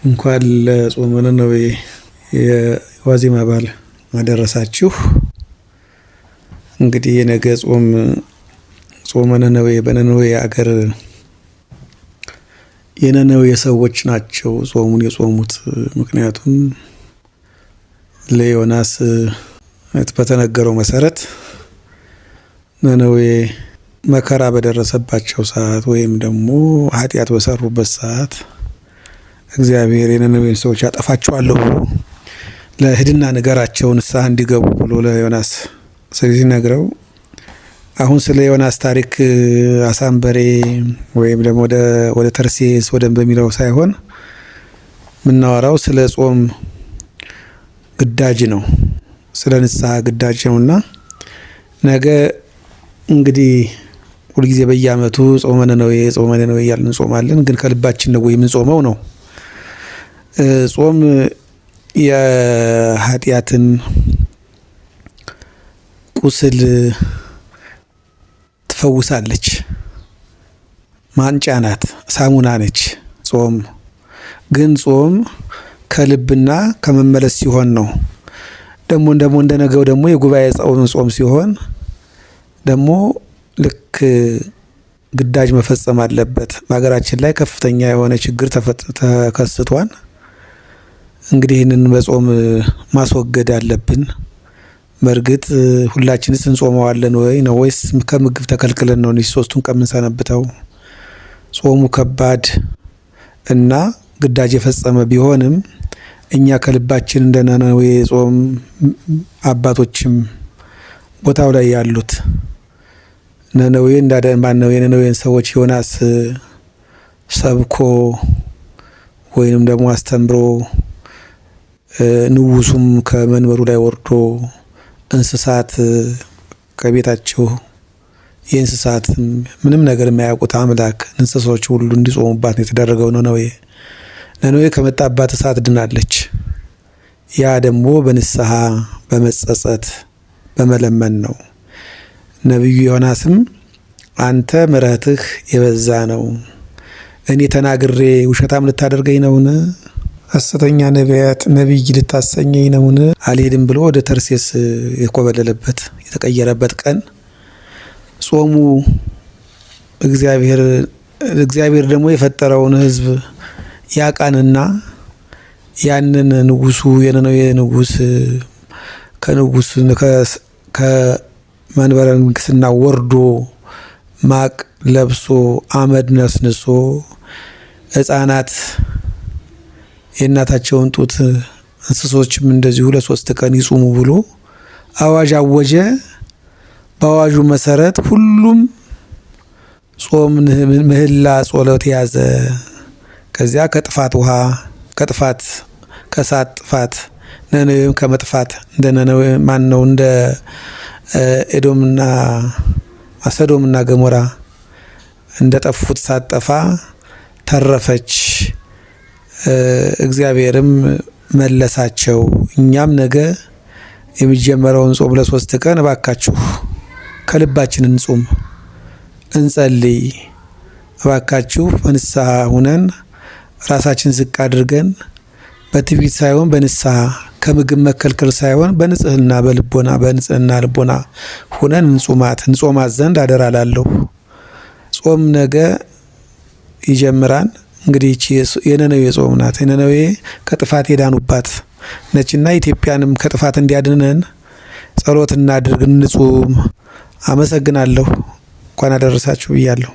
እንኳን ለጾመ ነነዌ የዋዜማ በዓል አደረሳችሁ። እንግዲህ የነገ ጾመ ነነዌ በነነዌ ሀገር የነነዌ ሰዎች ናቸው ጾሙን የጾሙት። ምክንያቱም ለዮናስ በተነገረው መሰረት ነነዌ መከራ በደረሰባቸው ሰዓት ወይም ደግሞ ኃጢአት በሰሩበት ሰዓት እግዚአብሔር የነነዌን ሰዎች አጠፋቸዋለሁ ብሎ ለሂድና ንገራቸው ንስሐ እንዲገቡ ብሎ ለዮናስ ሲነግረው፣ አሁን ስለ ዮናስ ታሪክ አሳንበሬ ወይም ደግሞ ወደ ተርሴስ በሚለው ሳይሆን የምናወራው ስለ ጾም ግዳጅ ነው፣ ስለ ንስሐ ግዳጅ ነውና ነገ እንግዲህ ሁልጊዜ በየዓመቱ ጾመ ነነዌ እያልን እንጾማለን። ግን ከልባችን ነው የምንጾመው ነው። ጾም የኃጢአትን ቁስል ትፈውሳለች። ማንጫ ናት፣ ሳሙና ነች ጾም። ግን ጾም ከልብና ከመመለስ ሲሆን ነው። ደግሞ እንደነገው ደግሞ የጉባኤ ጾም ሲሆን ደግሞ ልክ ግዳጅ መፈጸም አለበት። በሀገራችን ላይ ከፍተኛ የሆነ ችግር ተከስቷል። እንግዲህ ይህንን በጾም ማስወገድ አለብን። በእርግጥ ሁላችንስ እንጾመዋለን ወይ ነው ወይስ ከምግብ ተከልክለን ነው እነዚህ ሶስቱን ቀን የምንሰነብተው? ጾሙ ከባድ እና ግዳጅ የፈጸመ ቢሆንም እኛ ከልባችን እንደ ነነዌ ጾም አባቶችም ቦታው ላይ ያሉት ነነዌ የነነዌን ሰዎች ዮናስ ሰብኮ ወይንም ደግሞ አስተምሮ ንጉሱም ከመንበሩ ላይ ወርዶ እንስሳት ከቤታቸው የእንስሳት ምንም ነገር የማያውቁት አምላክ እንስሳዎች ሁሉ እንዲጾሙባት ነው የተደረገው። ነነዌ ከመጣባት እሳት ድናለች። ያ ደግሞ በንስሐ በመጸጸት በመለመን ነው። ነቢዩ ዮናስም አንተ ምሕረትህ የበዛ ነው፣ እኔ ተናግሬ ውሸታም ልታደርገኝ ነውን? ሐሰተኛ ነቢይ ልታሰኘኝ ነውን? አልሄድም ብሎ ወደ ተርሴስ የኮበለለበት የተቀየረበት ቀን ጾሙ እግዚአብሔር ደግሞ የፈጠረውን ሕዝብ ያቃንና ያንን ንጉሱ የነነዌ ንጉስ ከመንበረ ንግስና ወርዶ ማቅ ለብሶ አመድ ነስንሶ ሕፃናት የእናታቸውን ጡት እንስሶችም እንደዚሁ ለ3 ቀን ይጹሙ ብሎ አዋጅ አወጀ። በአዋጁ መሰረት ሁሉም ጾም፣ ምህላ፣ ጸሎት ያዘ። ከዚያ ከእሳት ጥፋት ነነዌም ከመጥፋት እንደ ነነዌ እንደ ሰዶምና ገሞራ እንደጠፉት ሳትጠፋ ተረፈች። እግዚአብሔርም መለሳቸው። እኛም ነገ የሚጀመረውን ጾም ለ3 ቀን እባካችሁ ከልባችን እንጹም፣ እንጸልይ። እባካችሁ በንስሐ ሁነን ራሳችን ዝቅ አድርገን በትዕቢት ሳይሆን በንስሐ ከምግብ መከልከል ሳይሆን በንጽህና ልቦና ሁነን እንጾማት ዘንድ አደራ ላለሁ። ጾም ነገ ይጀምራል። እንግዲህ የነነዌ ጾም ናት። የነነዌ ከጥፋት የዳኑባት ነችና ኢትዮጵያንም ከጥፋት እንዲያድነን ጸሎት እናድርግ፣ እንጹም። አመሰግናለሁ። እንኳን አደረሳችሁ ብያለሁ።